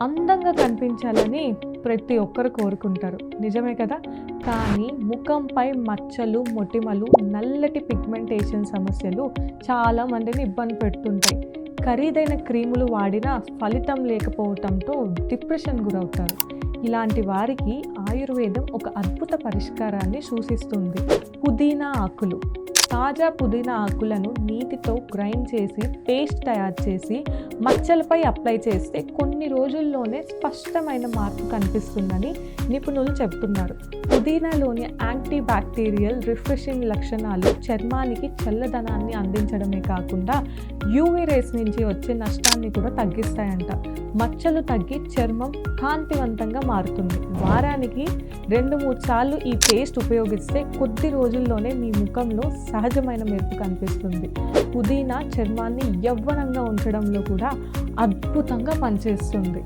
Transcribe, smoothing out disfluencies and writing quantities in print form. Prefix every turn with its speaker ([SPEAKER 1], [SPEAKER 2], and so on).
[SPEAKER 1] అందంగా కనిపించాలని ప్రతి ఒక్కరు కోరుకుంటారు. నిజమే కదా! కానీ ముఖంపై మచ్చలు, మొటిమలు, నల్లటి పిగ్మెంటేషన్ సమస్యలు చాలా మందిని ఇబ్బంది పెడుతుంటాయి. ఖరీదైన క్రీములు వాడినా ఫలితం లేకపోవటంతో డిప్రెషన్ గురవుతారు. ఇలాంటి వారికి ఆయుర్వేదం ఒక అద్భుత పరిష్కారాన్ని సూచిస్తుంది. పుదీనా ఆకులు. తాజా పుదీనా ఆకులను నీటితో గ్రైండ్ చేసి పేస్ట్ తయారు చేసి మచ్చలపై అప్లై చేస్తే కొన్ని రోజుల్లోనే స్పష్టమైన మార్పు కనిపిస్తుందని నిపుణులు చెబుతున్నారు. పుదీనాలోని యాంటీ బ్యాక్టీరియల్ రిఫ్రెషింగ్ లక్షణాలు చర్మానికి చల్లదనాన్ని అందించడమే కాకుండా యూవీ రేస్ నుంచి వచ్చే నష్టాన్ని కూడా తగ్గిస్తాయంట. మచ్చలు తగ్గి చర్మం కాంతివంతంగా మారుతుంది. వారానికి 2-3 సార్లు ఈ పేస్ట్ ఉపయోగిస్తే కొద్ది రోజుల్లోనే మీ ముఖంలో సహజమైన మెరుపు కనిపిస్తుంది. పుదీనా చర్మాన్ని యవ్వనంగా ఉంచడంలో కూడా అద్భుతంగా పనిచేస్తుంది.